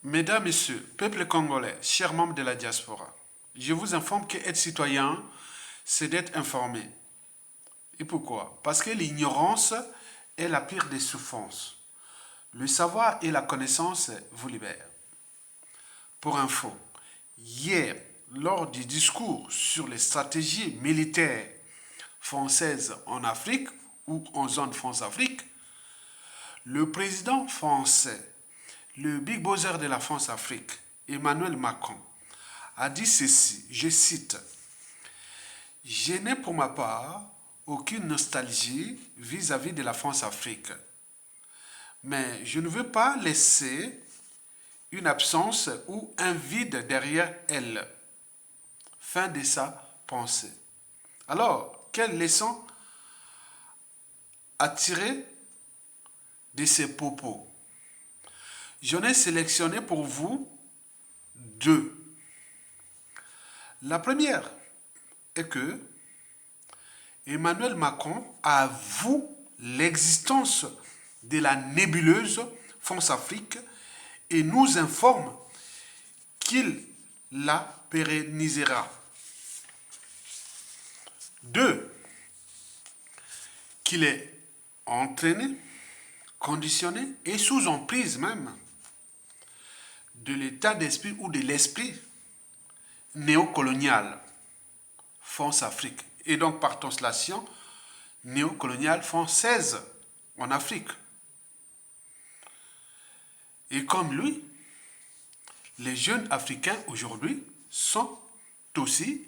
Mesdames, Messieurs, peuple congolais, chers membres de la diaspora, je vous informe qu'être citoyen, c'est d'être informé. Et pourquoi? Parce que l'ignorance est la pire des souffrances. Le savoir et la connaissance vous libèrent. Pour info, hier, lors du discours sur les stratégies militaires françaises en Afrique ou en zone France-Afrique, le président français, le Big Brother de la France-Afrique, Emmanuel Macron, a dit ceci, je cite, je n'ai pour ma part aucune nostalgie vis-à-vis de la France-Afrique, mais je ne veux pas laisser une absence ou un vide derrière elle. Fin de sa pensée. Alors, quelle leçon à tirer de ces propos? J'en ai sélectionné pour vous deux. La première est que Emmanuel Macron avoue l'existence de la nébuleuse France-Afrique et nous informe qu'il la pérennisera. Deux, qu'il est entraîné, conditionné et sous emprise même de l'état d'esprit ou de l'esprit néocolonial France-Afrique et donc par translation néocoloniale française en Afrique. Et comme lui, les jeunes Africains aujourd'hui sont aussi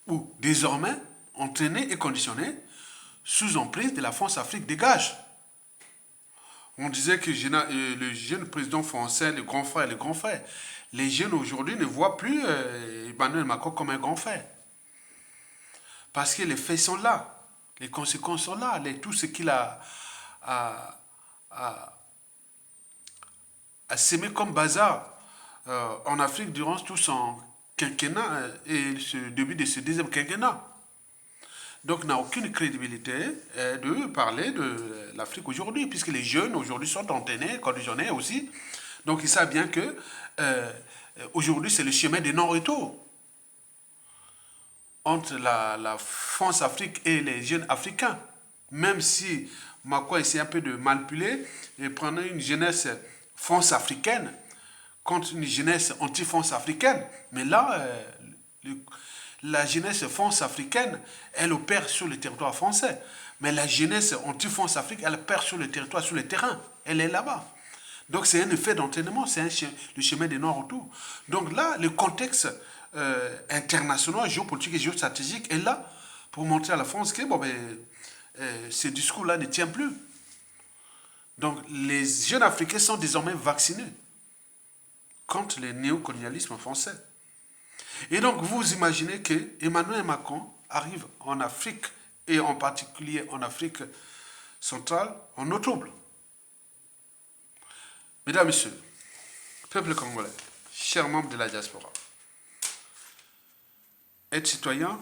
ou désormais entraînés et conditionnés sous emprise de la France-Afrique dégage. On disait que le jeune président français, le grand frère, le grand frère. Les jeunes aujourd'hui ne voient plus Emmanuel Macron comme un grand frère. Parce que les faits sont là, les conséquences sont là, tout ce qu'il a, a sémé comme bazar en Afrique durant tout son quinquennat et le début de ce deuxième quinquennat. Donc n'a aucune crédibilité de parler de l'Afrique aujourd'hui, puisque les jeunes aujourd'hui sont entraînés, conditionnés aussi. Donc ils savent bien que aujourd'hui c'est le chemin de non-retour entre la France-Afrique et les jeunes Africains. Même si Macron essaie un peu de manipuler et prendre une jeunesse France-africaine contre une jeunesse anti-France africaine. Mais là, la jeunesse France-africaine, elle opère sur le territoire français. Mais la jeunesse anti-France Afrique, elle opère sur le territoire, sur le terrain. Elle est là-bas. Donc c'est un effet d'entraînement, c'est le chemin des non-retour. Donc là, le contexte international, géopolitique et géostratégique est là pour montrer à la France que ce discours-là ne tient plus. Donc les jeunes Africains sont désormais vaccinés contre le néocolonialisme français. Et donc vous imaginez que Emmanuel Macron arrive en Afrique, et en particulier en Afrique centrale, en eau trouble. Mesdames, Messieurs, peuple congolais, chers membres de la diaspora, être citoyen,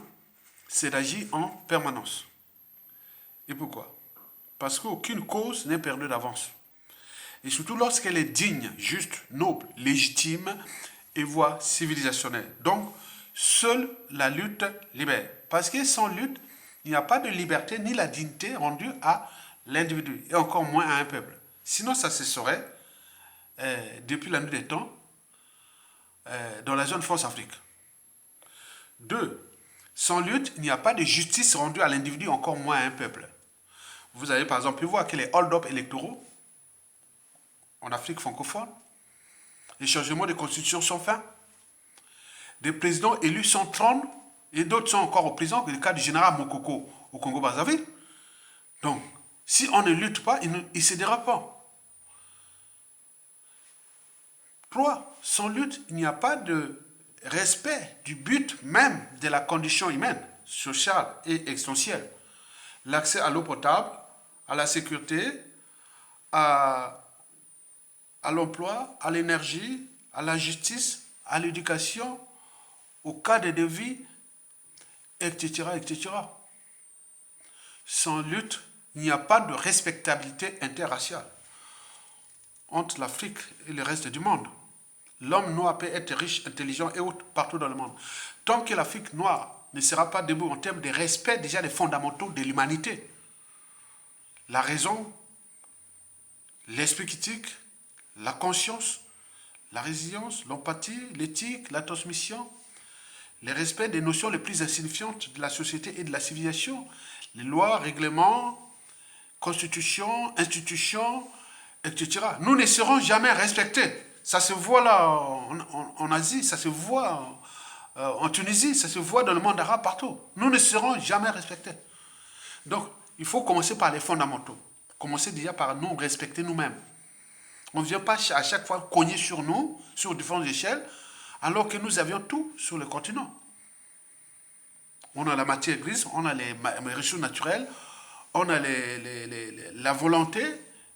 c'est d'agir en permanence. Et pourquoi? Parce qu'aucune cause n'est perdue d'avance. Et surtout lorsqu'elle est digne, juste, noble, légitime et voie civilisationnelle. Donc, seule la lutte libère. Parce que sans lutte, il n'y a pas de liberté ni la dignité rendue à l'individu, et encore moins à un peuple. Sinon, ça se saurait depuis la nuit des temps dans la zone France-Afrique. Deux, sans lutte, il n'y a pas de justice rendue à l'individu, encore moins à un peuple. Vous avez par exemple pu voir que les hold-up électoraux en Afrique francophone, les changements de constitution sont faits, des présidents élus sans trône et d'autres sont encore au prison, le cas du général Mokoko au Congo-Brazzaville. Donc, si on ne lutte pas, il ne cédera pas. 3. Sans lutte, il n'y a pas de respect du but même de la condition humaine, sociale et existentielle. L'accès à l'eau potable, à la sécurité, à l'emploi, à l'énergie, à la justice, à l'éducation, au cadre de vie, etc., etc. Sans lutte, il n'y a pas de respectabilité interraciale entre l'Afrique et le reste du monde. l'homme noir peut être riche, intelligent et autres partout dans le monde. Tant que l'Afrique noire ne sera pas debout en termes de respect déjà des fondamentaux de l'humanité, la raison, l'esprit critique, la conscience, la résilience, l'empathie, l'éthique, la transmission, le respect des notions les plus insignifiantes de la société et de la civilisation, les lois, règlements, constitutions, institutions, etc. Nous ne serons jamais respectés. Ça se voit là en Asie, ça se voit en Tunisie, ça se voit dans le monde arabe, partout. Nous ne serons jamais respectés. Donc, il faut commencer par les fondamentaux. Commencer déjà par nous respecter nous-mêmes. On ne vient pas à chaque fois cogner sur nous, sur différentes échelles, alors que nous avions tout sur le continent. On a la matière grise, on a les ressources naturelles, on a la volonté,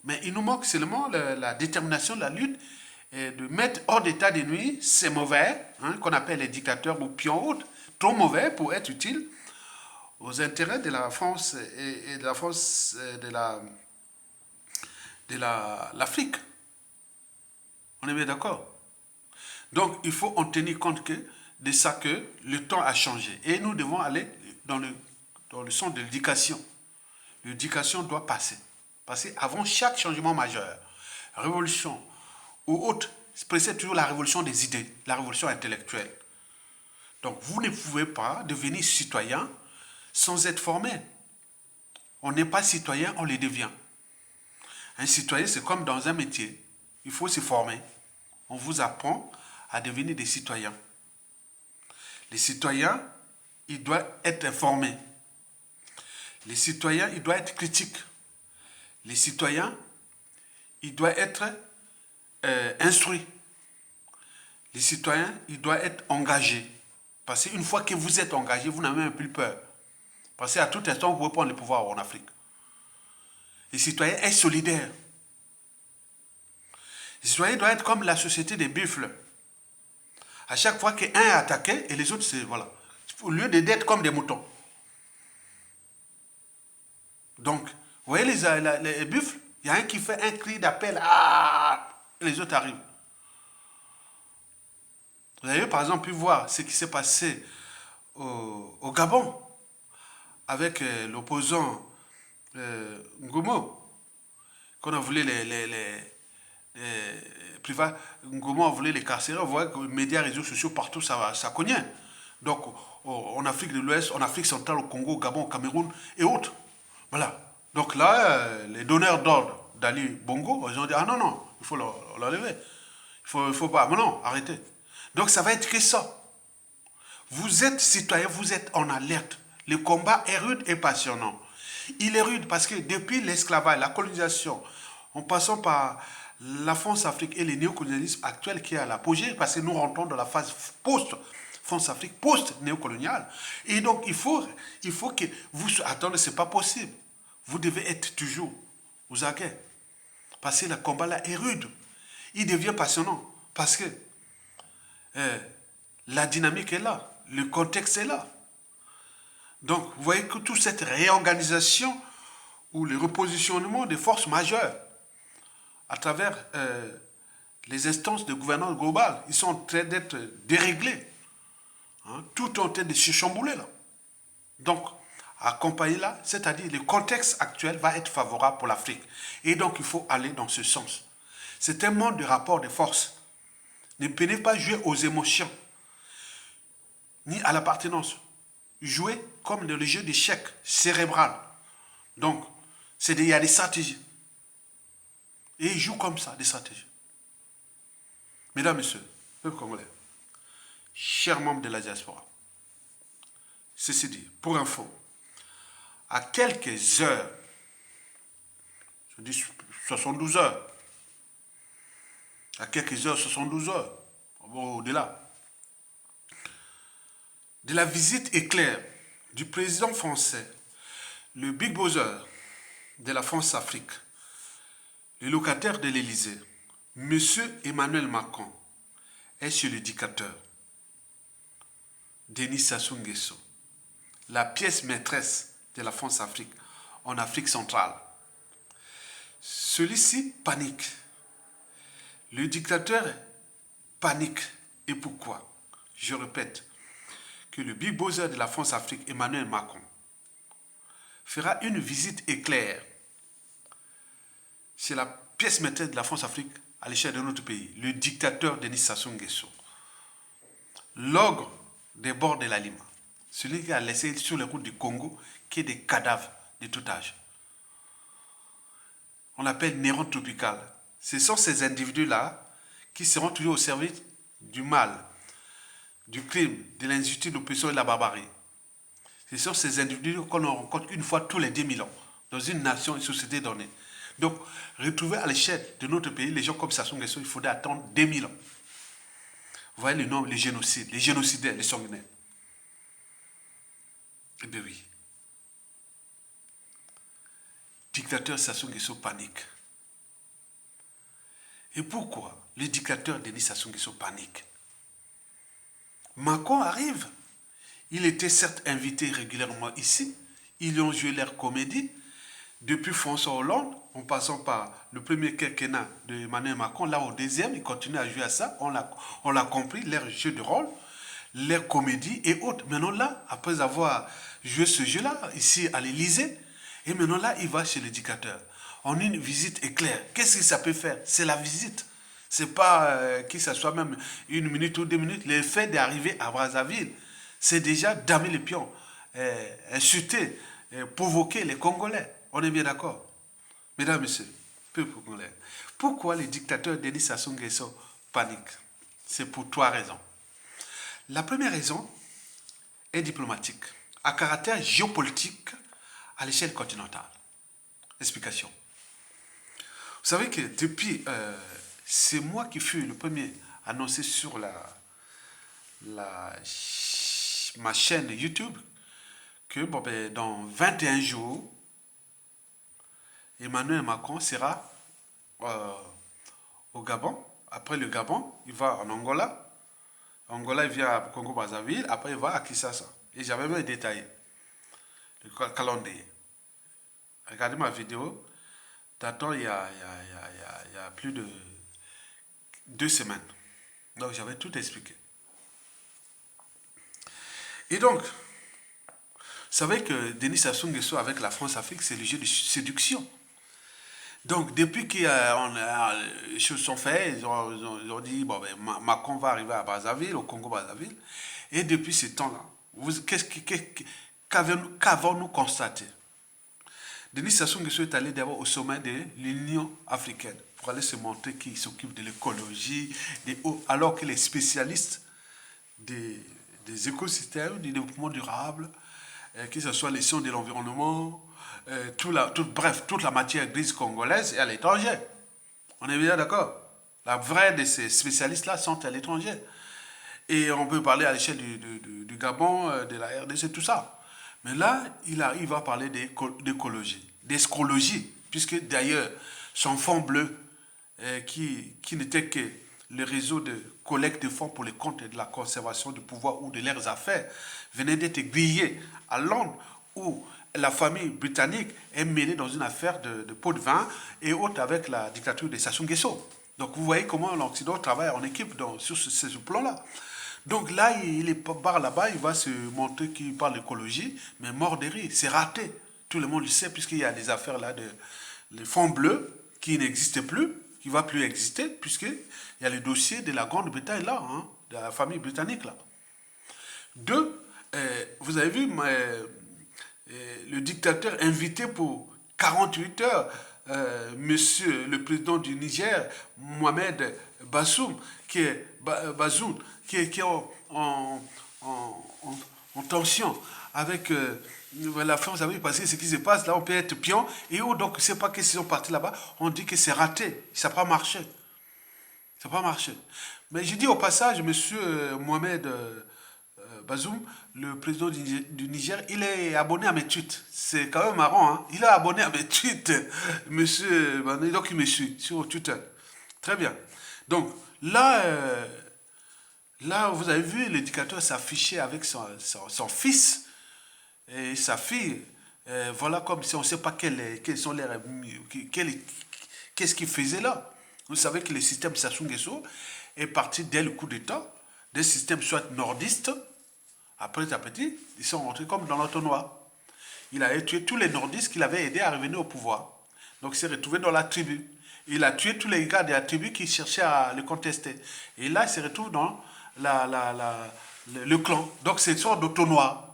mais il nous manque seulement la détermination, la lutte, et de mettre hors d'état de nuit ces mauvais, hein, qu'on appelle les dictateurs ou pions autres, trop mauvais pour être utiles aux intérêts de la France et de la France de l'Afrique. On est bien d'accord? Donc, il faut en tenir compte de ça que le temps a changé. Et nous devons aller dans le sens de l'éducation. L'éducation doit passer. Passer avant chaque changement majeur. Révolution ou autre, c'est toujours la révolution des idées, la révolution intellectuelle. Donc, vous ne pouvez pas devenir citoyen sans être formé. On n'est pas citoyen, on le devient. Un citoyen, c'est comme dans un métier. Il faut se former. On vous apprend à devenir des citoyens. Les citoyens, ils doivent être informés. Les citoyens, ils doivent être critiques. Les citoyens, ils doivent être instruits. Les citoyens, ils doivent être engagés. Parce qu'une fois que vous êtes engagé, vous n'avez même plus peur. Parce qu'à tout instant, vous pouvez prendre le pouvoir en Afrique. Les citoyens sont solidaires. Les citoyens doivent être comme la société des buffles. À chaque fois qu'un est attaqué, et les autres, c'est, voilà. Au lieu d'être comme des moutons. Donc, vous voyez les buffles, il y a un qui fait un cri d'appel, ah, et les autres arrivent. Vous avez par exemple pu voir ce qui s'est passé au Gabon, avec l'opposant Ngomo, qu'on a voulu privats, Ngomo a voulu les carcérer. Vous voyez que les médias, réseaux sociaux, partout, ça cognait. Donc, en Afrique de l'Ouest, en Afrique centrale, au Congo, au Gabon, au Cameroun et autres. Voilà. Donc là, les donneurs d'ordre d'Ali Bongo, ils ont dit, ah non, non, il faut l'enlever. Il faut pas, mais non, arrêtez. Donc ça va être que ça. Vous êtes citoyen, vous êtes en alerte. Le combat est rude et passionnant. Il est rude parce que depuis l'esclavage, la colonisation, en passant par la France-Afrique et le néocolonialisme actuel qui est à l'apogée, parce que nous rentrons dans la phase post-France-Afrique, post-néocoloniale. Et donc, il faut que vous... Attendez, ce n'est pas possible. Vous devez être toujours aux aguets. Parce que le combat là est rude. Il devient passionnant. Parce que la dynamique est là. Le contexte est là. Donc, vous voyez que toute cette réorganisation ou le repositionnement des forces majeures à travers les instances de gouvernance globale, ils sont en train d'être déréglés. Hein, tout est en train de se chambouler là. Donc, accompagner là, c'est-à-dire le contexte actuel va être favorable pour l'Afrique. Et donc, il faut aller dans ce sens. C'est un monde de rapport de force. Ne venez pas jouer aux émotions, ni à l'appartenance. Jouer comme le jeu d'échecs cérébral. Donc, il y a des stratégies. Et ils jouent comme ça, des stratégies. Mesdames, Messieurs, peuple congolais, chers membres de la diaspora, ceci dit, pour info, à quelques heures, je dis 72 heures, à quelques heures, 72 heures, au-delà, de la visite éclair du président français, le Big Brother de la France-Afrique, le locataire de l'Élysée, M. Emmanuel Macron, est chez le dictateur, Denis Sassou Nguesso, la pièce maîtresse de la France-Afrique en Afrique centrale. Celui-ci panique. Le dictateur panique. Et pourquoi? Je répète que le Big Brother de la France-Afrique, Emmanuel Macron, fera une visite éclair. C'est la pièce maîtresse de la France-Afrique à l'échelle de notre pays, le dictateur Denis Sassou Nguesso. L'ogre des bords de la Lima, celui qui a laissé sur les routes du Congo qui est des cadavres de tout âge. On l'appelle Néron tropical. Ce sont ces individus-là qui seront toujours au service du mal, du crime, de l'injustice, de l'oppression et de la barbarie. Ce sont ces individus qu'on rencontre une fois tous les 10 000 ans dans une nation, une société donnée. Donc, retrouver à l'échelle de notre pays les gens comme Sassou Nguesso, il faudrait attendre 2000 ans. Vous voyez le nom, les génocides, les génocidaires, les sanguinaires. Eh bien oui. Dictateur Sassou Nguesso panique. Et pourquoi le dictateur Denis Sassou Nguesso panique? Macron arrive. Il était certes invité régulièrement ici. Ils ont joué leur comédie. Depuis François Hollande, en passant par le premier quinquennat de Emmanuel Macron, là au deuxième, ils continuent à jouer à ça. On l'a compris, leur jeu de rôle, leur comédie et autres. Maintenant là, après avoir joué ce jeu-là, ici à l'Élysée, et maintenant là, il va chez le dictateur. En une visite éclair. Qu'est-ce que ça peut faire? C'est la visite. C'est pas que ça soit même 1 minute ou 2 minutes. Le fait d'arriver à Brazzaville, c'est déjà damer les pions, insulter, provoquer les Congolais. On est bien d'accord? Mesdames, Messieurs, peuple congolais. Pourquoi le dictateur Denis Sassou Nguesso panique? C'est pour 3 raisons. La première raison est diplomatique, à caractère géopolitique à l'échelle continentale. Explication. Vous savez que depuis, c'est moi qui fus le premier annoncé sur ma chaîne YouTube que bon, ben, dans 21 jours, Emmanuel Macron sera au Gabon. Après le Gabon, il va en Angola. Angola, il vient à Congo-Brazzaville. Après, il va à Kinshasa. Et j'avais même détaillé le calendrier. Regardez ma vidéo datant il y a plus de 2 semaines. Donc, j'avais tout expliqué. Et donc, vous savez que Denis Sassou Nguesso avec la France-Afrique, c'est le jeu de séduction. Donc, depuis que les choses sont faites, ils ont dit, bon, ben, Macron va arriver à Brazzaville, au Congo-Brazzaville. Et depuis ce temps-là, qu'avons-nous constaté? Denis Sassou Nguesso est allé d'abord au sommet de l'Union africaine pour aller se montrer qu'il s'occupe de l'écologie, alors que les spécialistes des écosystèmes, du développement durable, que ce soit les sciences de l'environnement, bref, toute la matière grise congolaise est à l'étranger. On est bien d'accord? La vraie de ces spécialistes-là sont à l'étranger. Et on peut parler à l'échelle du Gabon, de la RDC, tout ça. Mais là, il va parler d'écologie, d'escrologie, puisque d'ailleurs, son fonds bleu, qui n'était que le réseau de collecte de fonds pour les comptes de la conservation du pouvoir ou de leurs affaires, venait d'être grillé à Londres, où la famille britannique est mêlée dans une affaire de pot de vin et autres avec la dictature de Sassou Nguesso. Donc vous voyez comment l'Occident travaille en équipe sur ce plan-là. Donc là, il part là-bas, il va se montrer qu'il parle d'écologie, mais mort de rire, c'est raté. Tout le monde le sait, puisqu'il y a des affaires là, les fonds bleus qui n'existent plus, qui ne va plus exister, puisqu'il y a le dossier de la Grande-Bretagne là, hein, de la famille britannique là. 2, vous avez vu le dictateur invité pour 48 heures, monsieur le président du Niger, Mohamed Bazoum, qui est en tension avec la France, parce que ce qui se passe là, on peut être pion, et donc, c'est pas qu'ils sont partis là-bas, on dit que c'est raté, ça n'a pas marché. Ça n'a pas marché. Mais je dis au passage, monsieur Mohamed Bazoum, le président du Niger, il est abonné à mes tweets. C'est quand même marrant, hein? Il est abonné à mes tweets, monsieur. Donc il me suit sur Twitter. Très bien. Donc là, vous avez vu l'éducateur s'afficher avec son fils et sa fille. Voilà comme si on ne sait pas quels sont qu'est-ce qu'il faisait là. Vous savez que le système Sassou Nguesso est parti dès le coup d'État des systèmes soit nordistes. Après, à petit, ils sont rentrés comme dans l'entonnoir. Il a tué tous les nordistes qu'il avait aidés à revenir au pouvoir. Donc il s'est retrouvé dans la tribu. Il a tué tous les gars de la tribu qui cherchaient à le contester. Et là, il se retrouve dans le clan. Donc c'est une sorte d'auto-noir.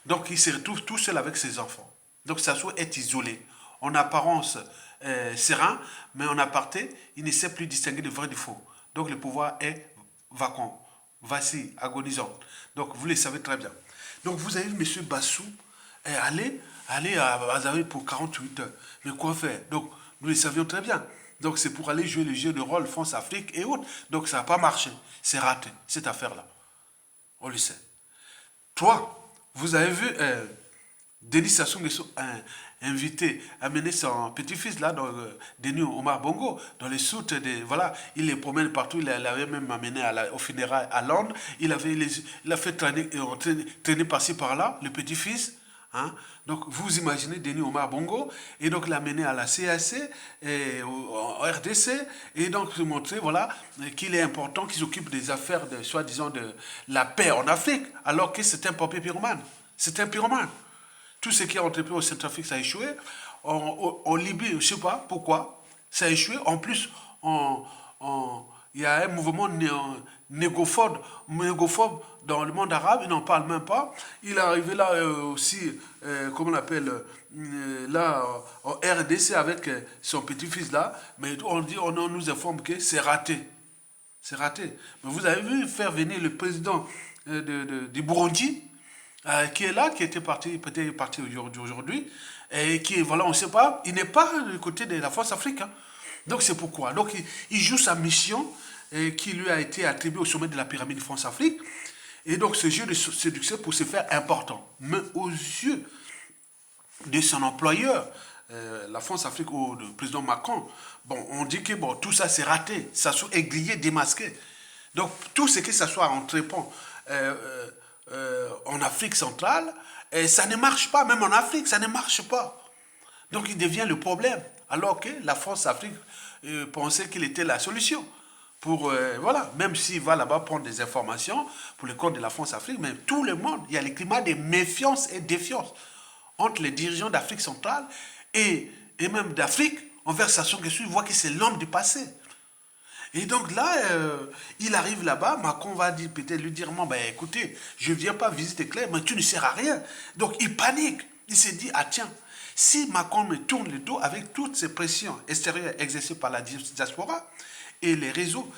Donc il se retrouve tout seul avec ses enfants. Donc Sassou est isolé. En apparence serein, mais en aparté, il ne sait plus distinguer le vrai du faux. Donc le pouvoir est vacant, vacille, agonisant. Donc vous le savez très bien. Donc vous avez vu M. Bassou aller à Brazzaville pour 48 heures. Mais quoi faire? Donc nous le savions très bien. Donc c'est pour aller jouer le jeu de rôle France-Afrique et autres. Donc ça n'a pas marché. C'est raté, cette affaire-là. On le sait. Toi, vous avez vu Denis Sassou Nguesso invité, amener son petit-fils là, Denis Omar Bongo, dans les soutes, voilà, il les promène partout, il l'avait même amené au funérailles à Londres, il a fait traîner par-ci par-là, le petit-fils. Hein? Donc vous imaginez Denis Omar Bongo, et donc l'amener à la CAC, et au RDC, et donc se montrer voilà, qu'il est important, qu'il s'occupe des affaires, soi-disant, de la paix en Afrique, alors que c'est un papier pyromane. C'est un pyromane. Tout ce qui est entrepris au Centrafrique, ça a échoué. En Libye, je ne sais pas pourquoi, ça a échoué. En plus, il y a un mouvement négophobe dans le monde arabe, il n'en parle même pas. Il est arrivé là aussi, comment on appelle, là, en RDC avec son petit-fils là, mais on nous informe que c'est raté. C'est raté. Mais vous avez vu faire venir le président du Burundi, qui est là, qui était parti, peut-être parti aujourd'hui, et qui, voilà, on ne sait pas, il n'est pas du côté de la France Afrique. Hein. Donc c'est pourquoi. Donc il joue sa mission qui lui a été attribuée au sommet de la pyramide France-Afrique. Et donc ce jeu de séduction pour se faire important. Mais aux yeux de son employeur, la France-Afrique ou le président Macron, bon, on dit que bon, tout ça c'est raté, ça soit aiguillé, démasqué. Donc tout ce que ça soit entreprend en Afrique centrale, ça ne marche pas, même en Afrique, ça ne marche pas. Donc il devient le problème, alors que la France-Afrique pensait qu'il était la solution. Pour, voilà, même s'il va là-bas prendre des informations pour le compte de la France-Afrique, mais tout le monde, il y a le climat de méfiance et défiance entre les dirigeants d'Afrique centrale et même d'Afrique envers Sassou Nguesso. Il voit que c'est l'homme du passé. Et donc là, il arrive là-bas, Macron va dire, peut-être lui dire, ben, écoutez, je ne viens pas visiter Claire, mais tu ne sers à rien. Donc il panique. Il se dit, ah tiens, si Macron me tourne le dos avec toutes ces pressions extérieures exercées par la diaspora et les réseaux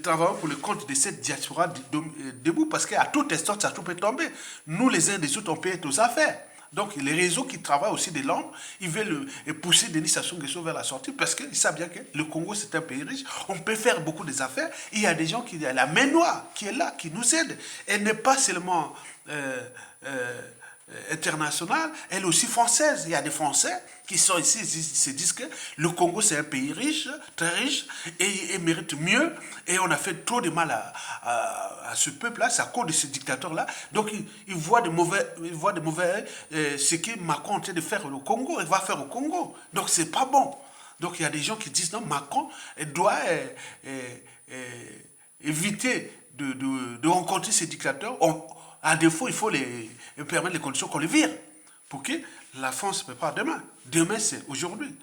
travaillant pour le compte de cette diaspora debout, parce qu'à tout instant, ça tout peut tomber. Nous, les uns des autres, on peut être aux affaires. Donc les réseaux qui travaillent aussi de l'ombre, ils veulent pousser Denis Sassou Nguesso vers la sortie parce qu'ils savent bien que le Congo c'est un pays riche, on peut faire beaucoup des affaires. Il y a des gens qui, la main noire qui est là, qui nous aide. Elle n'est pas seulement internationale, elle est aussi française. Il y a des Français qui sont ici, ils se disent que le Congo c'est un pays riche, très riche, et mérite mieux. Et on a fait trop de mal à ce peuple-là, c'est à cause de ce dictateur-là. Donc il voit de mauvais, ce que Macron est en train de faire au Congo, il va faire au Congo. Donc c'est pas bon. Donc il y a des gens qui disent non, Macron doit éviter de rencontrer ces dictateurs. À défaut, il faut permettre les conditions qu'on les vire. Pour que la France ne peut pas demain. Demain, c'est aujourd'hui.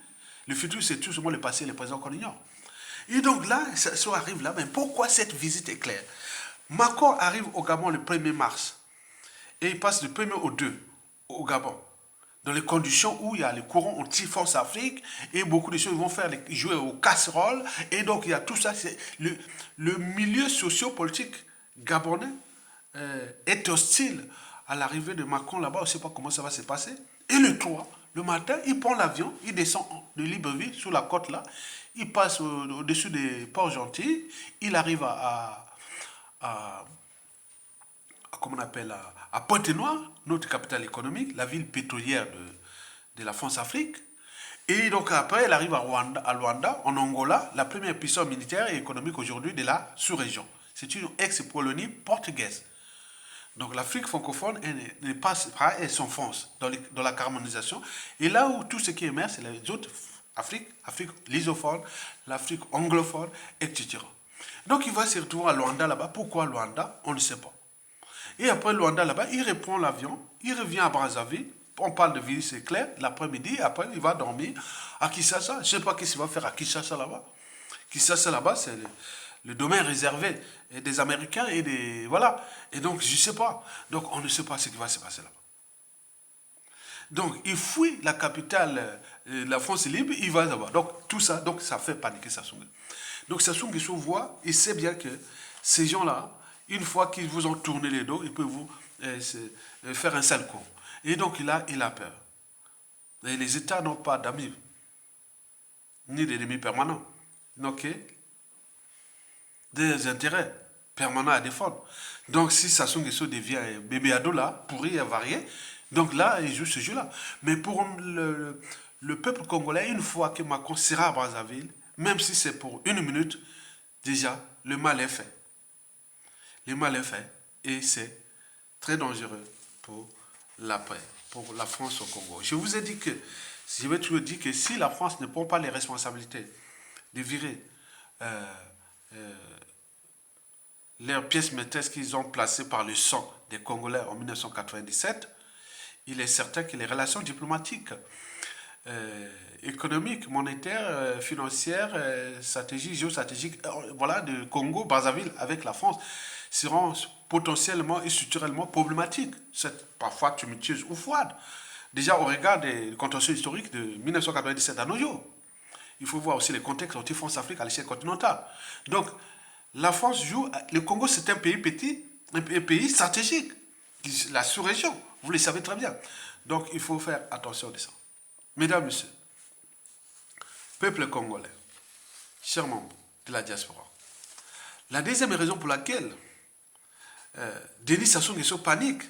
Le futur, c'est tout simplement le passé et le présent qu'on ignore. Et donc là, ça arrive là. Mais pourquoi cette visite est claire? Macron arrive au Gabon le 1er mars. Et il passe du 1er au 2 au Gabon. Dans les conditions où il y a les courants anti-France Afrique et beaucoup de choses vont faire jouer aux casseroles. Et donc il y a tout ça. C'est le milieu socio-politique gabonais est hostile à l'arrivée de Macron là-bas. On ne sait pas comment ça va se passer. Et le 3, le matin, il prend l'avion, il descend de Libreville, sur la côte là. Il passe au-dessus des Port-Gentil. Il arrive comment on appelle, à Pointe-Noire, notre capitale économique, la ville pétrolière de la France-Afrique. Et donc après, elle arrive à Luanda, en Angola, la première puissance militaire et économique aujourd'hui de la sous-région. C'est une ex-colonie portugaise. Donc l'Afrique francophone ne passe pas, elle s'enfonce dans la harmonisation. Et là où tout ce qui émerge, c'est les autres Afrique lusophone, l'Afrique anglophone, etc. Donc il va se retrouver à Luanda là-bas. Pourquoi Luanda? On ne sait pas. Et après Luanda là-bas, il reprend l'avion, il revient à Brazzaville. On parle de vie, c'est clair, l'après-midi, après il va dormir à Kinshasa. Je ne sais pas qu'est-ce qu'il va faire à Kinshasa là-bas. Kinshasa là-bas, c'est le domaine réservé des Américains et des... Voilà. Et donc, je ne sais pas. Donc, on ne sait pas ce qui va se passer là-bas. Donc, il fuit la capitale, la France libre, il va là-bas. Donc, tout ça, donc, ça fait paniquer Sassou Nguesso. Donc, Sassou Nguesso voit, il sait bien que ces gens-là, une fois qu'ils vous ont tourné les dos, ils peuvent vous faire un sale coup. Et donc, il a peur. Et les États n'ont pas d'amis, ni d'ennemis permanents. Ils n'ont que des intérêts permanents à défendre. Donc, si Sassou Nguesso devient un bébé ado là, pourri et varié, donc là, il joue ce jeu-là. Mais pour le peuple congolais, une fois que Macron sera à Brazzaville, même si c'est pour une minute, déjà, le mal est fait. Le mal est fait et c'est très dangereux pour la paix, pour la France au Congo. Je vous ai dit que, je vais toujours dire que si la France ne prend pas les responsabilités de virer leurs pièces maîtresses qu'ils ont placées par le sang des Congolais en 1997, il est certain que les relations diplomatiques, économiques, monétaires, financières, stratégiques, géostratégiques, voilà, de Congo, Brazzaville avec la France seront potentiellement et structurellement problématiques, parfois tumultueuses ou froides. Déjà au regard des contentieux historiques de 1997 à nos jours. Il faut voir aussi les contextes anti-France-Afrique à l'échelle continentale. Donc, la France joue. Le Congo, c'est un pays petit, un pays stratégique. La sous-région, vous le savez très bien. Donc, il faut faire attention de ça. Mesdames, Messieurs, peuple congolais, chers membres de la diaspora, la deuxième raison pour laquelle Denis Sassou Nguesso panique.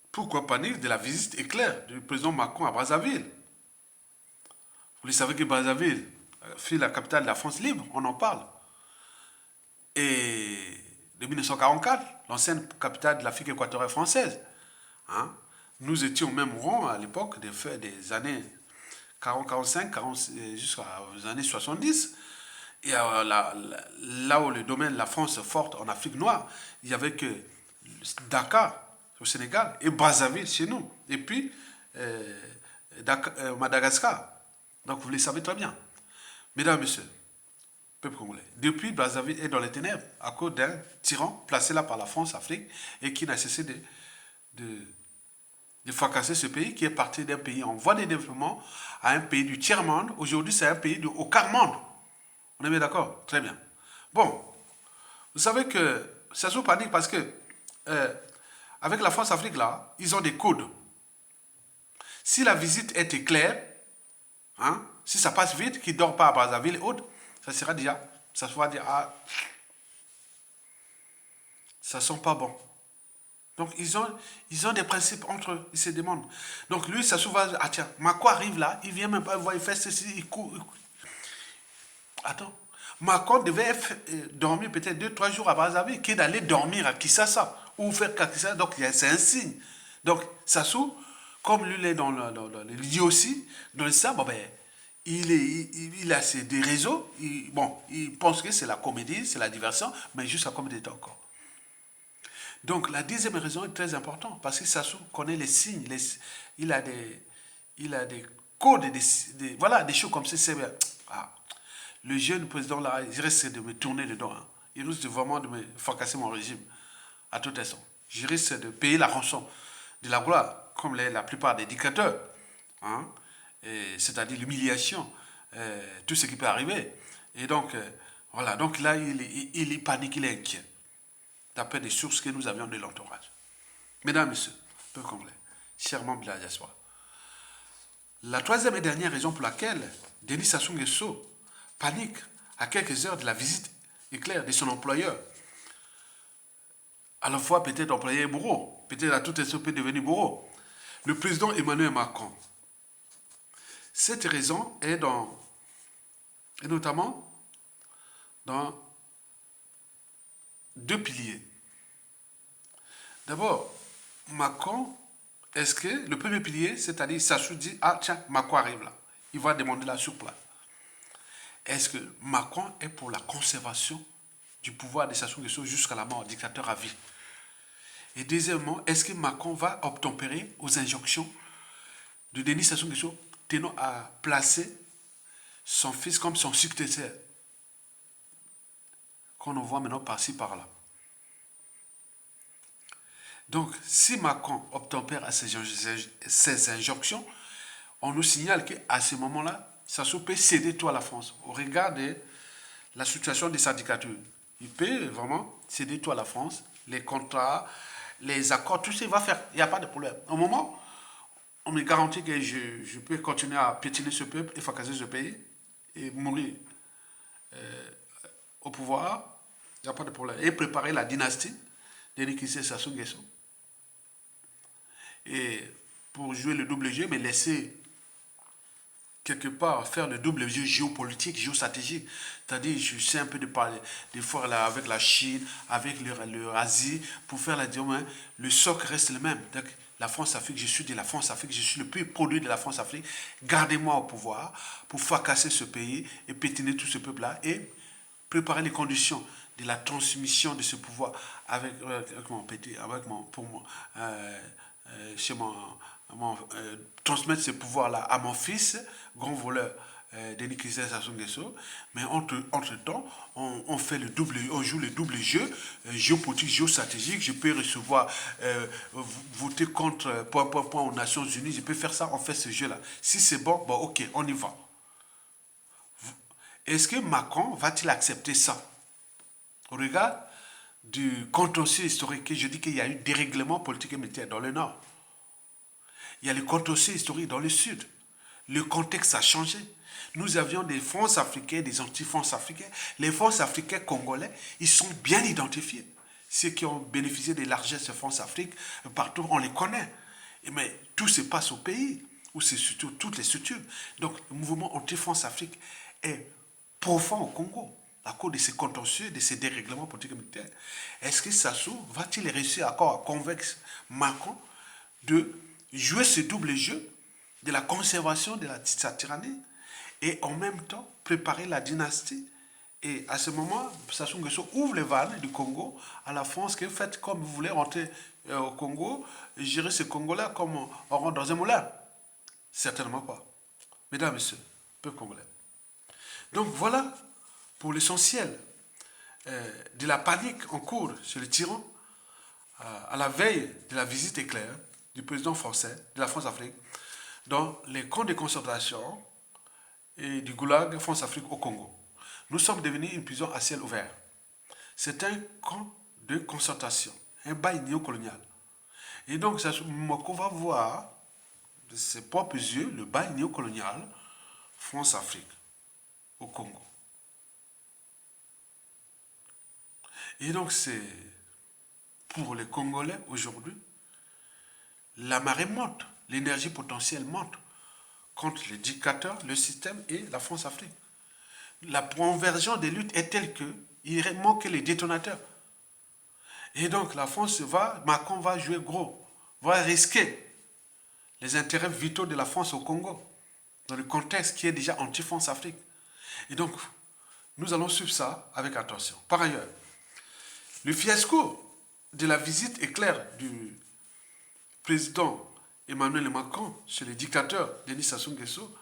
Pourquoi panique? De la visite éclair du président Macron à Brazzaville. Vous le savez que Brazzaville fut la capitale de la France libre, on en parle. Et de 1944, l'ancienne capitale de l'Afrique équatoriale française. Hein? Nous étions au même rang à l'époque des années 40-45 jusqu'aux années 70. Et là où le domaine de la France est forte en Afrique noire, il n'y avait que Dakar au Sénégal et Brazzaville chez nous. Et puis Madagascar. Donc vous le savez très bien. Mesdames et messieurs, peuple congolais, depuis Brazzaville est dans les ténèbres à cause d'un tyran placé là par la France-Afrique et qui n'a cessé de fracasser ce pays qui est parti d'un pays en voie de développement à un pays du tiers-monde. Aujourd'hui, c'est un pays au quart-monde. On est bien d'accord? Très bien. Bon, vous savez que ça se panique parce que avec la France-Afrique là, ils ont des codes. Si la visite est éclair, hein, si ça passe vite, qu'ils ne dorment pas à Brazzaville et autres, ça sera déjà, ça se va dire, ah, ça ne sent pas bon. Donc, ils ont des principes entre eux, ils se demandent. Donc, lui, ça se va, ah tiens, Macron arrive là, il vient même pas, il fait ceci, il court. Attends, Macron devait dormir peut-être 2-3 jours à Brazzaville, qui d'aller dormir à Kinshasa, ou faire Kinshasa, donc c'est un signe. Donc, Sassou, comme lui, il est dans le dit aussi, dans le ça, bon ben, il a des réseaux, il pense que c'est la comédie, c'est la diversion, mais juste la comédie encore. Donc la deuxième raison est très importante, parce que Sassou connaît les signes, il a des codes, voilà, des choses comme ça. Le jeune président là, il risque de me tourner le dos, hein. Il risque vraiment de me fracasser mon régime à tout instant. Je risque de payer la rançon de la gloire, comme la plupart des dictateurs. Hein? C'est-à-dire l'humiliation, tout ce qui peut arriver. Et donc, voilà, donc là, il est panique, il est inquiet, d'après des sources que nous avions de l'entourage. Mesdames, Messieurs, peuple congolais, chers membres de la diaspora, la troisième et dernière raison pour laquelle Denis Sassou Nguesso panique à quelques heures de la visite éclair de son employeur, à la fois peut-être employé et bourreau, peut-être à tout instant peut devenir bourreau, le président Emmanuel Macron. Cette raison est notamment dans deux piliers. D'abord, Macron, est-ce que le premier pilier, c'est-à-dire Sassou dit, ah tiens, Macron arrive là, il va demander la soupe là. Est-ce que Macron est pour la conservation du pouvoir de Sassou Nguesso jusqu'à la mort, dictateur à vie? Et deuxièmement, est-ce que Macron va obtempérer aux injonctions de Denis Sassou Nguesso tenant à placer son fils comme son successeur, qu'on en voit maintenant par-ci par-là? Donc, si Macron obtempère à ces injonctions, on nous signale qu'à ce moment-là, Sassou peut céder tout à la France au regard de la situation de sa dictature. Il peut vraiment céder tout à la France, les contrats, les accords, tout ça, il va faire. Il n'y a pas de problème. Au moment, on me garantit que je peux continuer à piétiner ce peuple et fracasser ce pays et mourir au pouvoir, il n'y a pas de problème. Et préparer la dynastie d'Enikissé Sassou Nguesso. Et pour jouer le double jeu, mais laisser quelque part faire le double jeu géopolitique, géostratégique. C'est-à-dire, je sais un peu de parler, des fois là, avec la Chine, avec l'Asie, pour faire la dire, le socle reste le même. Donc, la France-Afrique, je suis de la France-Afrique, je suis le plus produit de la France-Afrique. Gardez-moi au pouvoir pour fracasser ce pays et pétiner tout ce peuple-là et préparer les conditions de la transmission de ce pouvoir chez transmettre ce pouvoir-là à mon fils, grand voleur Denis Christian Sassou Nguesso. Mais entre-temps, on fait le double, on joue le double jeu, géopolitique, géostratégique. Je peux recevoir, voter contre point aux Nations Unies. Je peux faire ça, on fait ce jeu-là. Si c'est bon, bon, ok, on y va. Est-ce que Macron va-t-il accepter ça? Au regard du contentieux historique, je dis qu'il y a eu dérèglement politique et militaire dans le Nord. Il y a le contentieux historique dans le Sud. Le contexte a changé. Nous avions des fonds africains, des anti-fonds africains. Les fonds africains congolais, ils sont bien identifiés. Ceux qui ont bénéficié des largesses de fonds Afrique, partout, on les connaît. Mais tout se passe au pays, où c'est surtout toutes les structures. Donc, le mouvement anti-fonds Afrique est profond au Congo, à cause de ces contentieux, de ces dérèglements politiques et militaires. Est-ce que Sassou va-t-il réussir à convaincre Macron de jouer ce double jeu de la conservation de sa tyrannie et en même temps préparer la dynastie? Et à ce moment, Sassou Nguesso ouvre les vannes du Congo à la France, que faites comme vous voulez rentrer au Congo, gérer ce Congo-là comme on rentre dans un moulin. Certainement pas. Mesdames et messieurs, peuple congolais. Donc voilà pour l'essentiel de la panique en cours chez les tyrans à la veille de la visite éclair du président français de la France-Afrique dans les camps de concentration et du goulag France-Afrique au Congo. Nous sommes devenus une prison à ciel ouvert. C'est un camp de concentration, un bail néocolonial. Et donc, Moko va voir de ses propres yeux le bail néocolonial France-Afrique au Congo. Et donc, c'est pour les Congolais aujourd'hui, la marée monte, l'énergie potentielle monte contre les dictateurs, le système et la France-Afrique. La convergence des luttes est telle qu'il manque les détonateurs. Et donc la France Macron va jouer gros, va risquer les intérêts vitaux de la France au Congo, dans le contexte qui est déjà anti-France Afrique. Et donc, nous allons suivre ça avec attention. Par ailleurs, le fiasco de la visite éclair du président Emmanuel Macron chez les dictateurs Denis Sassou Nguesso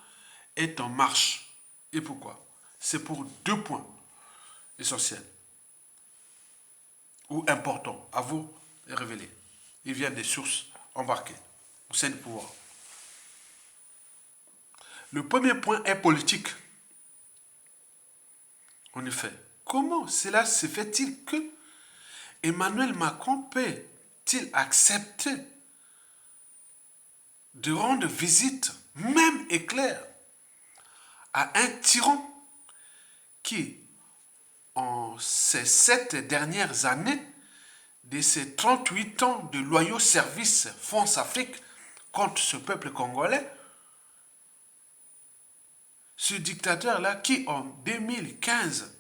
est en marche. Et pourquoi? C'est pour deux points essentiels ou importants à vous révéler. Ils viennent des sources embarquées au sein du pouvoir. Le premier point est politique. En effet, comment cela se fait-il que Emmanuel Macron peut-il accepter de rendre visite, même éclair, à un tyran qui, en ces 7 dernières années, de ces 38 ans de loyaux services France-Afrique contre ce peuple congolais, ce dictateur-là qui, en 2015,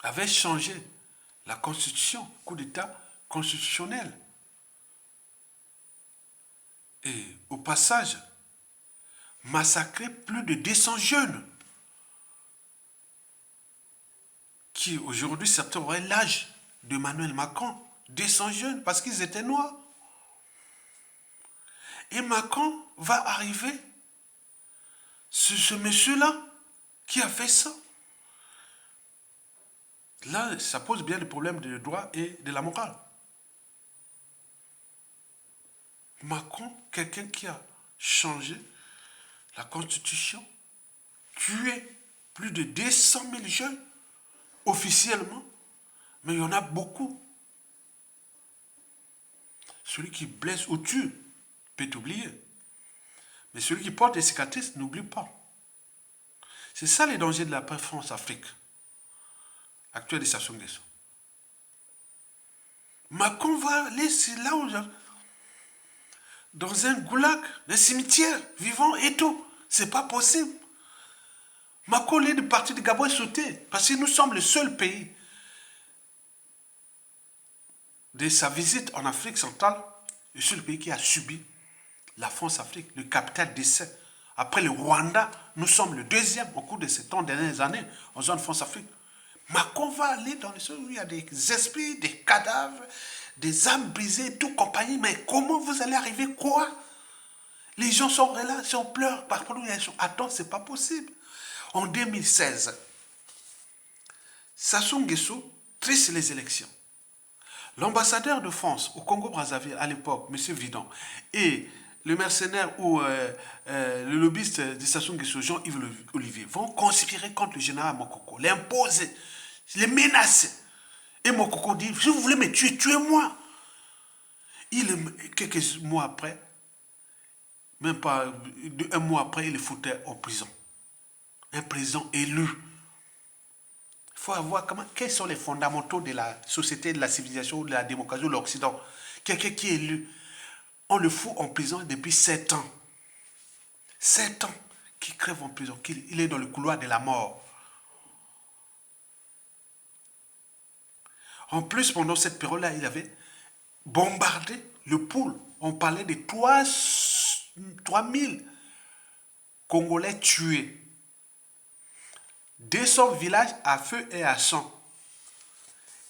avait changé la constitution, coup d'État constitutionnel. Et au passage, massacré plus de 200 jeunes qui aujourd'hui certains auraient l'âge d'Emmanuel Macron. 200 jeunes parce qu'ils étaient noirs. Et Macron va arriver, ce monsieur-là qui a fait ça. Là, ça pose bien le problème du droit et de la morale. Macron, quelqu'un qui a changé la constitution, tué plus de 200 000 jeunes officiellement, mais il y en a beaucoup. Celui qui blesse ou tue peut oublier. Mais celui qui porte des cicatrices n'oublie pas. C'est ça les dangers de la paix France-Afrique actuelle de Sassou Nguesso. Macron va aller là où dans un goulag, un cimetière, vivant et tout. C'est pas possible. Macron, est de partir de Gabon est sauté. Parce que nous sommes le seul pays de sa visite en Afrique centrale, le seul pays qui a subi la France-Afrique, le capital décès. Après le Rwanda, nous sommes le deuxième au cours de ces 30 dernières années en zone France-Afrique. Macron va aller dans les zones où il y a des esprits, des cadavres, des âmes brisées, tout compagnie. Mais comment vous allez arriver quoi? Les gens sont là, si on pleure par rapport à attends, c'est pas possible. En 2016, Sassou Nguesso trisse les élections. L'ambassadeur de France au Congo-Brazzaville à l'époque, M. Vidon, et le mercenaire ou le lobbyiste de Sassou Nguesso, Jean-Yves Olivier, vont conspirer contre le général Mokoko, l'imposer, les menacer. Et Mokoko dit, si vous voulez me tuer, tuez-moi. Quelques mois après, même pas un mois après, il le foutait en prison. Un président élu. Il faut voir quels sont les fondamentaux de la société, de la civilisation, de la démocratie, de l'Occident. Quelqu'un qui est élu, on le fout en prison depuis 7 ans. 7 ans qu'il crève en prison, qu'il est dans le couloir de la mort. En plus, pendant cette période-là, il avait bombardé le pôle. On parlait de 3000 Congolais tués. 200 villages à feu et à sang.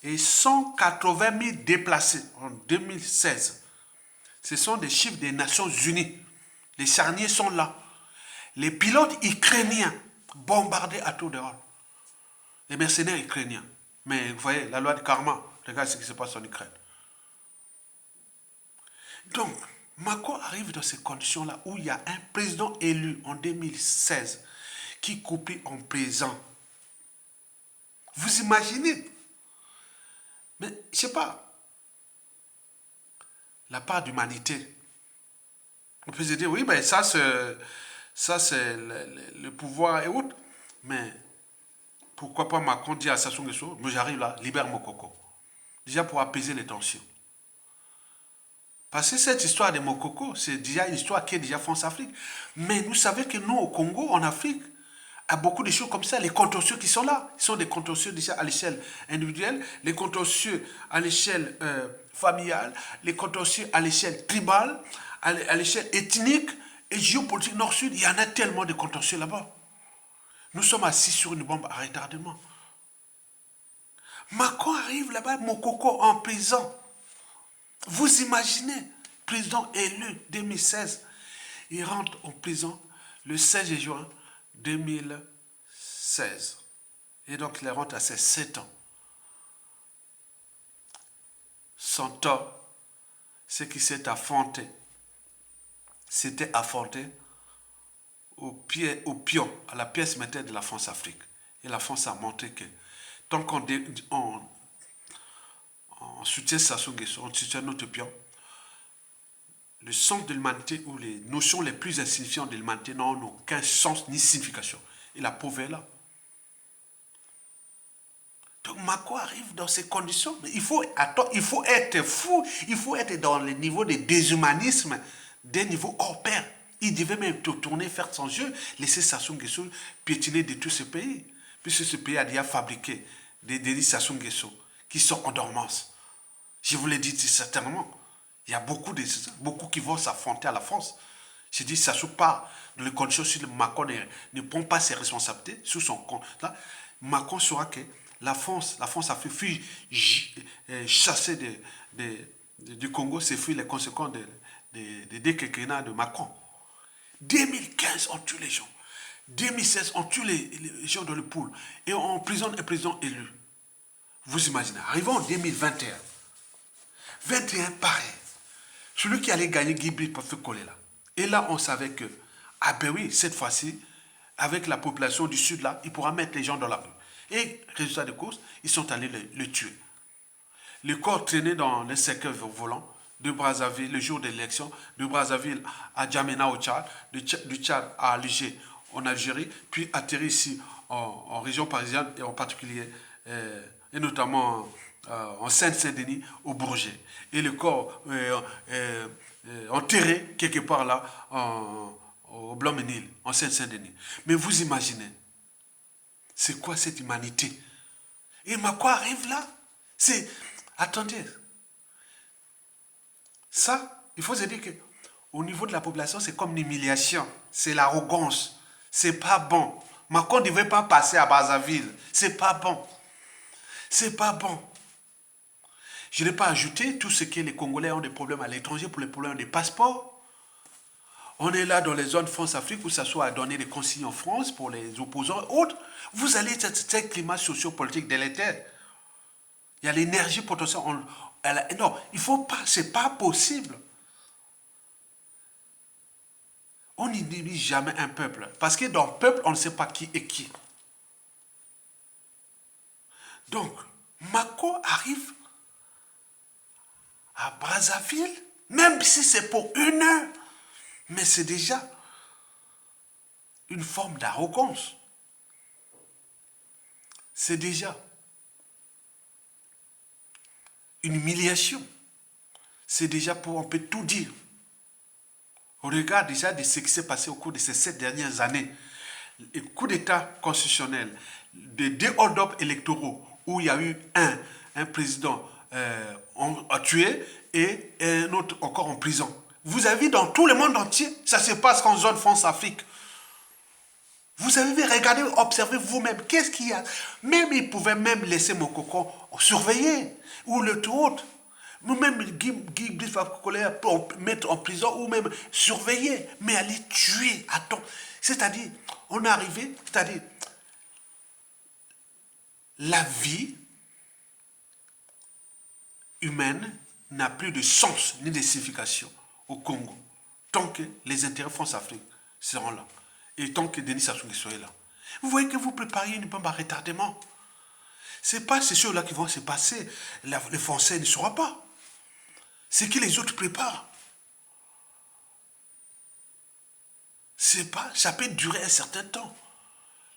Et 180 000 déplacés en 2016. Ce sont des chiffres des Nations Unies. Les charniers sont là. Les pilotes ukrainiens bombardés à tour de rôle. Les mercenaires ukrainiens. Mais vous voyez, la loi de karma, regardez ce qui se passe en Ukraine. Donc, Macron arrive dans ces conditions-là où il y a un président élu en 2016 qui coupait en prison. Vous imaginez? Mais je ne sais pas. La part d'humanité. On peut se dire, oui, ben ça c'est le pouvoir et autres. Mais pourquoi pas Macron dit à Sassou Nguesso, moi j'arrive là, libère Mokoko. Déjà pour apaiser les tensions. Parce que cette histoire de Mokoko, c'est déjà une histoire qui est déjà France-Afrique. Mais vous savez que nous, au Congo, en Afrique, à beaucoup de choses comme ça, les contentieux qui sont là, ils sont des contentieux déjà à l'échelle individuelle, les contentieux à l'échelle familiale, les contentieux à l'échelle tribale, à l'échelle ethnique et géopolitique nord-sud. Il y en a tellement de contentieux là-bas. Nous sommes assis sur une bombe à retardement. Macron arrive là-bas, Mokoko en prison. Vous imaginez, président élu 2016, il rentre en prison le 16 juin 2016. Et donc il rentre à ses 7 ans. Son tort, c'est qu'il s'est affronté. S'était affronté au pion, à la pièce maîtresse de la France-Afrique. Et la France a montré que tant qu'on soutient Sassou Nguesso, on soutient notre pion, le sens de l'humanité ou les notions les plus insignifiantes de l'humanité n'ont aucun sens ni signification. Et la pauvreté est là. Donc Macron arrive dans ces conditions. Mais il faut être fou, il faut être dans le niveau de déshumanisme, des niveaux hors pair. Il devait même tourner, faire son jeu, laisser Sassou Nguesso piétiner de tout ce pays. Puisque ce pays a déjà fabriqué des Denis Sassou Nguesso qui sont en dormance. Je vous l'ai dit certainement. Il y a beaucoup qui vont s'affronter à la France. Je dis, Sassou part les conditions si Macron ne prend pas ses responsabilités sous son compte, là, Macron saura que la France a fait fuir, chasser du Congo, c'est fuir les conséquences des quinquennats de Macron. 2015, on tue les gens. 2016, on tue les gens dans le pool. Et on emprisonne un président élu. Vous imaginez, arrivons en 2021. 21, pareil. Celui qui allait gagner Guy Brice pour faire coller là. Et là, on savait que, ah ben oui, cette fois-ci, avec la population du Sud là, il pourra mettre les gens dans la rue. Et, résultat de course, ils sont allés le tuer. Le corps traîné dans les cercueils volants de Brazzaville, le jour de l'élection, de Brazzaville à Djamena au Tchad, du Tchad à Alger en Algérie, puis atterri ici en région parisienne et en particulier, et notamment en Seine-Saint-Denis, au Bourget. Et le corps enterré quelque part là, au Blanc-Ménil, en Seine-Saint-Denis. Mais vous imaginez, c'est quoi cette humanité? Et Macron arrive là? C'est... Attendez. Ça, il faut se dire que au niveau de la population, c'est comme l'humiliation. C'est l'arrogance. C'est pas bon. Macron ne devait pas passer à Brazzaville. C'est pas bon. C'est pas bon. Je n'ai pas ajouté tout ce que les Congolais ont des problèmes à l'étranger pour les problèmes des passeports. On est là dans les zones France-Afrique où ça soit à donner des consignes en France pour les opposants et autres. Vous allez dans ce climat socio-politique délétère. Il y a l'énergie potentielle. Non, il faut pas, c'est pas possible. On n'indigne jamais un peuple. Parce que dans le peuple, on ne sait pas qui est qui. Donc, Macron arrive à Brazzaville, même si c'est pour 1 heure. Mais c'est déjà une forme d'arrogance. C'est déjà une humiliation. C'est déjà pour, on peut tout dire. On regarde déjà de ce qui s'est passé au cours de ces 7 dernières années. Le coup d'État constitutionnel, des 2 hold-up électoraux où il y a eu un président tué et un autre encore en prison. Vous avez vu dans tout le monde entier, ça se passe en zone France-Afrique. Vous avez regardé, observez vous-même, qu'est-ce qu'il y a? Même ils pouvaient même laisser mon cocon surveiller, ou le tout autre. Même Guy Brice pour mettre en prison ou même surveiller, mais aller tuer. Attends, c'est-à-dire, on est arrivé, c'est-à-dire, la vie humaine n'a plus de sens ni de signification au Congo, tant que les intérêts France-Afrique seront là, et tant que Denis Sassou Nguesso est là. Vous voyez que vous préparez une bombe à retardement. Ce n'est pas ces choses-là qui vont se passer. Les Français ne sauront pas. C'est que les autres préparent. C'est pas, ça peut durer un certain temps.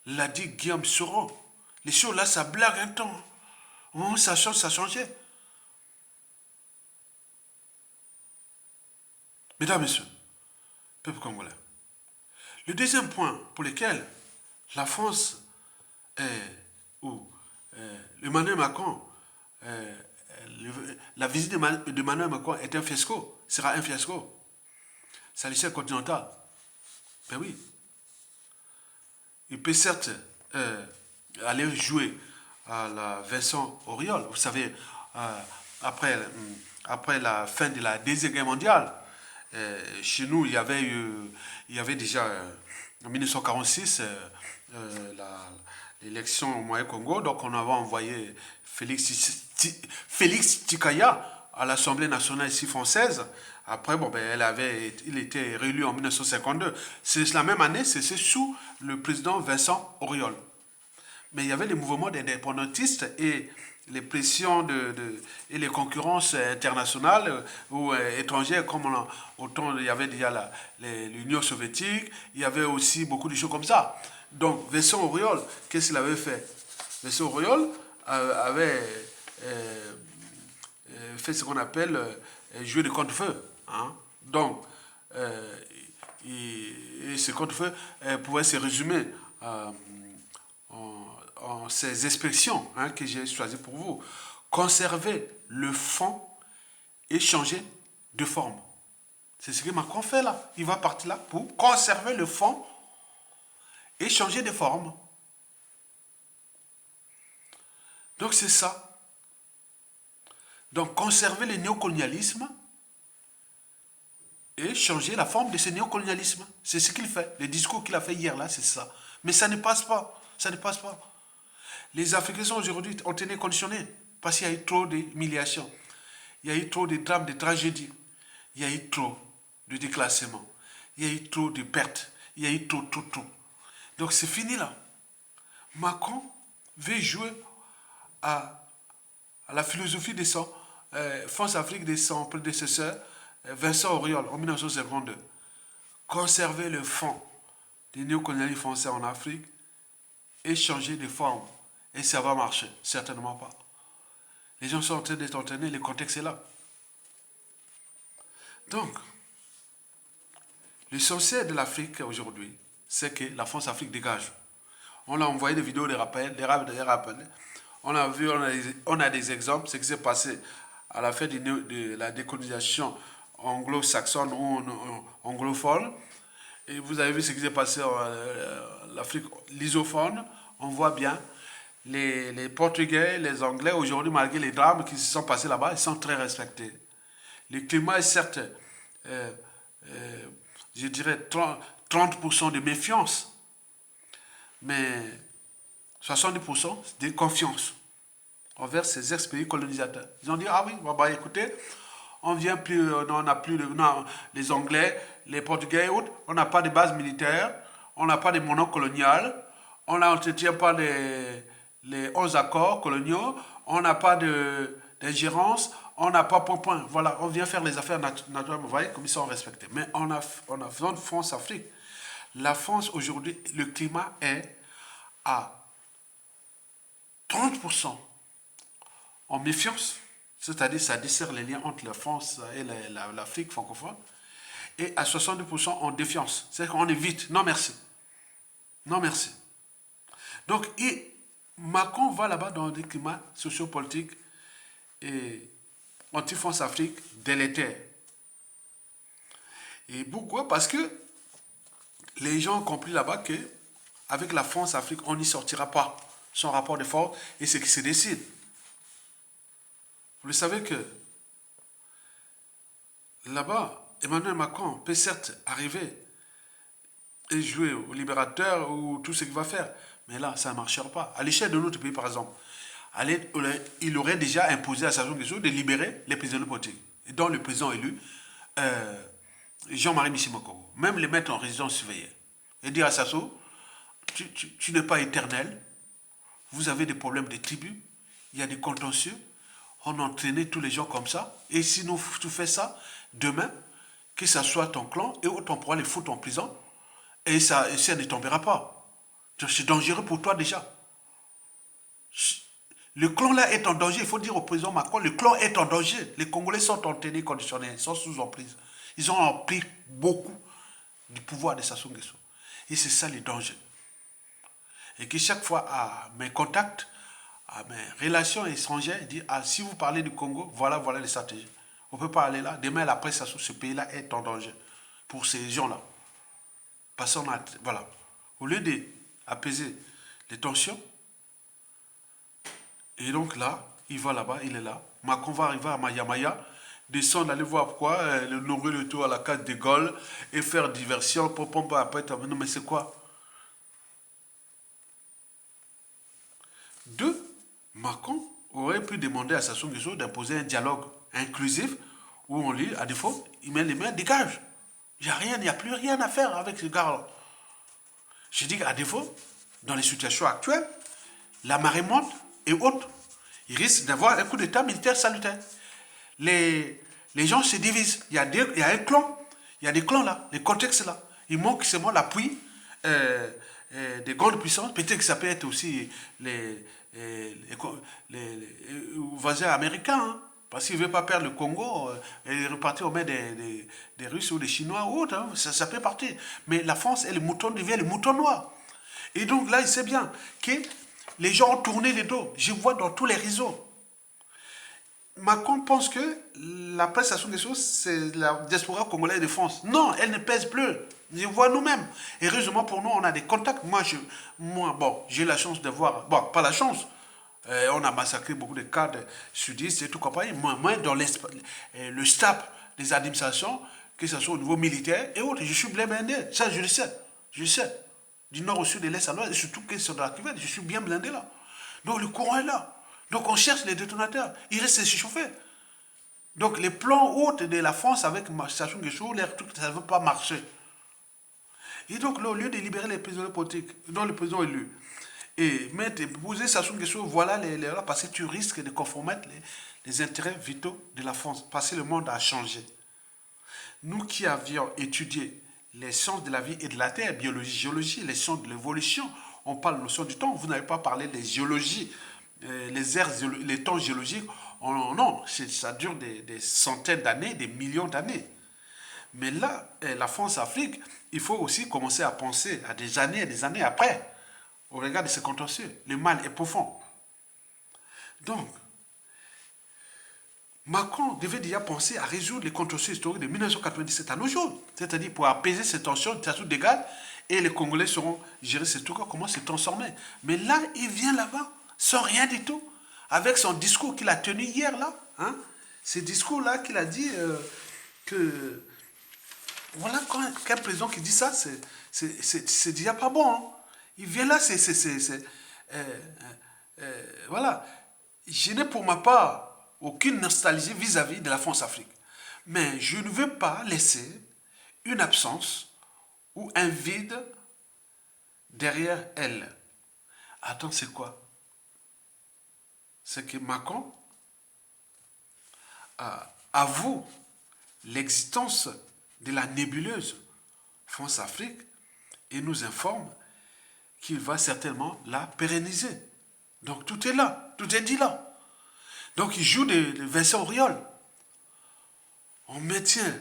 L'a dit Guillaume Soro. Les choses là, ça blague un temps. Au moment où ça change, ça changeait. Mesdames, Messieurs, peuple congolais. Le deuxième point pour lequel la France ou Emmanuel Macron, la visite d'Emmanuel Macron est un fiasco, sera un fiasco. C'est à l'échelle continentale. Ben oui. Il peut certes aller jouer à la Vincent Auriol. Vous savez, après la fin de la Deuxième Guerre mondiale, chez nous, il y avait déjà en 1946 l'élection au Moyen-Congo. Donc, on avait envoyé Félix Tikaya à l'Assemblée nationale ici française. Après, bon, il était réélu en 1952. C'est la même année, c'est sous le président Vincent Auriol. Mais il y avait les mouvements indépendantistes et les pressions et les concurrences internationales ou étrangères, comme autant il y avait déjà l'Union soviétique, il y avait aussi beaucoup de choses comme ça. Donc, Vincent Auriol, qu'est-ce qu'il avait fait? Vincent Auriol avait fait ce qu'on appelle jouer de contre-feu. Hein? Donc, et ce contre-feu pouvait se résumer en ces expressions que j'ai choisies pour vous. Conserver le fond et changer de forme. C'est ce que Macron fait là. Il va partir là pour conserver le fond et changer de forme. Donc c'est ça. Donc conserver le néocolonialisme et changer la forme de ce néocolonialisme. C'est ce qu'il fait. Le discours qu'il a fait hier là, c'est ça. Mais ça ne passe pas. Ça ne passe pas. Les Africains sont aujourd'hui ont été conditionnés parce qu'il y a eu trop d'humiliation. Il y a eu trop de drames, de tragédies. Il y a eu trop de déclassement. Il y a eu trop de pertes. Il y a eu trop. Donc c'est fini là. Macron veut jouer à la philosophie de son France-Afrique, de son prédécesseur Vincent Auriol en 1952. Conserver le fond des néocolonialistes français en Afrique et changer de forme. Et ça va marcher, certainement pas. Les gens sont en train d'être entraînés, le contexte est là. Donc, l'essentiel de l'Afrique aujourd'hui, c'est que la France-Afrique dégage. On a envoyé des vidéos des rappels, des rappels. On a vu, on a des exemples, ce qui s'est passé à la fin de la décolonisation anglo-saxonne ou anglophone. Et vous avez vu ce qui s'est passé en l'Afrique lysophone. On voit bien les Portugais, les Anglais, aujourd'hui, malgré les drames qui se sont passés là-bas, ils sont très respectés. Le climat est certes, je dirais, 30% de méfiance, mais 70% de confiance envers ces ex-pays colonisateurs. Ils ont dit, ah oui, bah, écoutez, on vient plus, on n'a plus les Anglais, les Portugais et autres, on n'a pas de base militaire, on n'a pas de monnaie coloniale, on n'entretient pas les 11 accords coloniaux, on n'a pas d'ingérence, on n'a pas point. Voilà, on vient faire les affaires naturelles, vous voyez, comme ils sont respectés. Mais on a besoin de France-Afrique. La France, aujourd'hui, le climat est à 30% en méfiance, c'est-à-dire ça dessert les liens entre la France et l'Afrique francophone, et à 70% en défiance. C'est-à-dire qu'on évite, non merci. Non merci. Donc, Macron va là-bas dans des climats sociopolitiques et anti-France-Afrique délétères. Et pourquoi? Parce que les gens ont compris là-bas que avec la France-Afrique, on n'y sortira pas. Son rapport de force et ce qui se décide. Vous le savez que là-bas, Emmanuel Macron peut certes arriver et jouer au libérateur ou tout ce qu'il va faire. Mais là, ça ne marchera pas. À l'échelle de notre pays, par exemple, il aurait déjà imposé à Sassou Nguesso de libérer les prisonniers politiques. Et dont le président élu, Jean-Marie Missimoko, même les mettre en résidence surveillée. Et dire à Sassou, tu n'es pas éternel, vous avez des problèmes de tribus, il y a des contentieux, on entraînait tous les gens comme ça, et si tu fais ça, demain, que ça soit ton clan, et on pourra les foutre en prison, et ça ne tombera pas. C'est dangereux pour toi déjà. Le clan là est en danger, il faut dire au président Macron, le clan est en danger. Les Congolais sont entraînés, conditionnés, sont sous emprise. Ils ont pris beaucoup du pouvoir de Sassou Nguesso. Et c'est ça le danger. Et que chaque fois, à mes contacts, à mes relations étrangères, dit, si vous parlez du Congo, voilà les stratégies. On ne peut pas aller là. Demain, la presse, ce pays-là est en danger pour ces gens-là. Parce qu'on a, voilà. Au lieu d'apaiser les tensions, et donc là, il va là-bas, il est là. Macron va arriver à Mayamaya, descendre, aller voir quoi, le nourrir le tour à la case de Gaulle et faire diversion, après, non mais c'est quoi? Deux, Macron aurait pu demander à Sassou Nguesso d'imposer un dialogue inclusif où on lit, à défaut, il met les mains, dégage. Il n'y a plus rien à faire avec ce gars-là. Je dis qu'à défaut, dans les situations actuelles, la marée monte et autres, il risque d'avoir un coup d'état militaire salutaire. Les gens se divisent. Il y a un clan. Il y a des clans là, des contextes là. Il manque seulement l'appui des grandes puissances. Peut-être que ça peut être aussi les voisins américains. Hein, parce qu'ils ne veulent pas perdre le Congo et repartir aux mains des Russes ou des Chinois ou autres. Hein, ça peut partir. Mais la France est le mouton, devient le mouton noir. Et donc là, il sait bien que les gens ont tourné les dos. Je vois dans tous les réseaux. Macron pense que la prestation des choses, c'est la diaspora congolaise de France. Non, elle ne pèse plus. Je vois nous-mêmes. Heureusement pour nous, on a des contacts. Moi bon, j'ai la chance de voir, bon, pas la chance. On a massacré beaucoup de cadres sudistes et tout compagnie. Moi dans le staff des administrations, que ce soit au niveau militaire et autres, je suis bien blindé. Ça, je le sais. Je le sais. Du nord au sud, de l'est à l'ouest, et surtout que c'est dans la cuvette, je suis bien blindé là. Donc le courant est là. Donc on cherche les détonateurs. Il reste s'échauffer. Donc les plans hauts de la France avec Sassou Nguesso, l'air tout, ça ne veut pas marcher. Et donc, là, au lieu de libérer les prisonniers politiques, dont les prisonniers élus, et mettre, poser Sassou Nguesso, voilà là, parce que tu risques de compromettre les intérêts vitaux de la France, parce que le monde a changé. Nous qui avions étudié les sciences de la vie et de la terre, biologie, géologie, les sciences de l'évolution, on parle de notion du temps, vous n'avez pas parlé des géologies, les temps géologiques, non, ça dure des centaines d'années, des millions d'années. Mais là, la France-Afrique, il faut aussi commencer à penser à des années et des années après, au regard de ce contentieux. Le mal est profond. Donc, Macron devait déjà penser à résoudre les contentieux historiques de 1997 à nos jours. C'est-à-dire pour apaiser ces tensions, ça tout dégage, et les Congolais sauront gérer ces trucs, comment se transformer. Mais là, il vient là-bas, sans rien du tout, avec son discours qu'il a tenu hier là. Hein, ces discours-là qu'il a dit que... Voilà, quand un président qui dit ça, c'est déjà pas bon. Hein. Il vient là, voilà. Je n'ai pour ma part aucune nostalgie vis-à-vis de la France-Afrique. Mais je ne veux pas laisser une absence ou un vide derrière elle. Attends, c'est quoi? C'est que Macron avoue l'existence de la nébuleuse France-Afrique et nous informe qu'il va certainement la pérenniser. Donc tout est là, tout est dit là. Donc il joue des Vincent Auriol. On maintient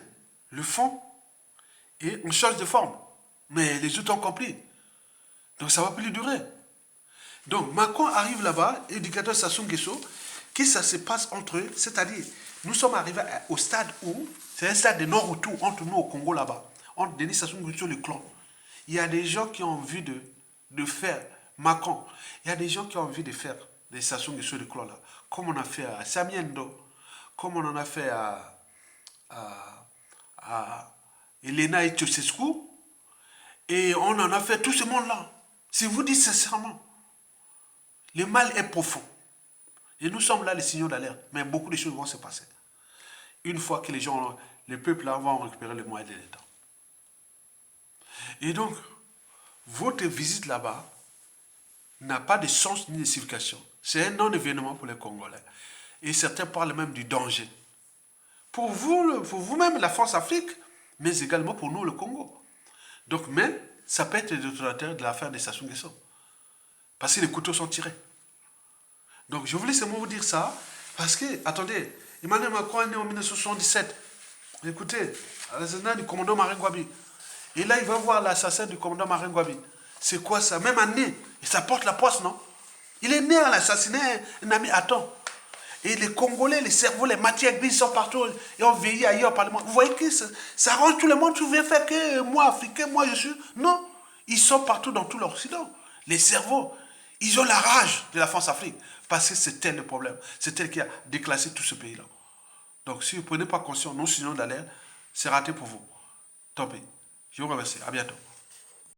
le fond et on change de forme. Mais les autres ont compris. Donc ça ne va plus durer. Donc Macron arrive là-bas, éducateur Sassou Nguesso, que ça se passe entre eux, c'est-à-dire nous sommes arrivés au stade où, c'est un stade de non-retour entre nous au Congo là-bas, entre Denis Sassou Nguesso et le clan. Il y a des gens qui ont envie de faire Macron. Il y a des gens qui ont envie de faire des Sassou Nguesso et le clan là. Comme on a fait à Samiendo, comme on en a fait à Elena et Tchosescu, et on en a fait tout ce monde-là. Si vous dites sincèrement, le mal est profond. Et nous sommes là les signaux d'alerte, mais beaucoup de choses vont se passer. Une fois que les peuples là vont récupérer les moyens de l'État. Et donc, votre visite là-bas n'a pas de sens ni de signification. C'est un non-événement pour les Congolais. Et certains parlent même du danger. Pour vous-même, la France-Afrique, mais également pour nous, le Congo. Donc, mais, ça peut être le détonateur de l'affaire de Sassou Nguesso. Parce que les couteaux sont tirés. Donc, je voulais seulement vous dire ça, parce que, attendez, Emmanuel Macron est né en 1977. Écoutez, à l'assassinat du commandant Marine Gwabi. Et là, il va voir l'assassin du commandant Marine Gwabi. C'est quoi ça? Même année. Et ça porte la poisse, non? Il est né à l'assassinat un ami. Attends. Et les Congolais, les cerveaux, les matières grises sont partout et ont veillé ailleurs au Parlement. Vous voyez que ça rend tout le monde. Tu veux faire que moi, Africain, moi, je suis. Non. Ils sont partout dans tout l'Occident. Les cerveaux, ils ont la rage de la France-Afrique. Parce que c'est tel le problème. C'est elle qui a déclassé tout ce pays-là. Donc, si vous ne prenez pas conscience, non sinon d'alerte, c'est raté pour vous. Tant pis. Je vous remercie. À bientôt.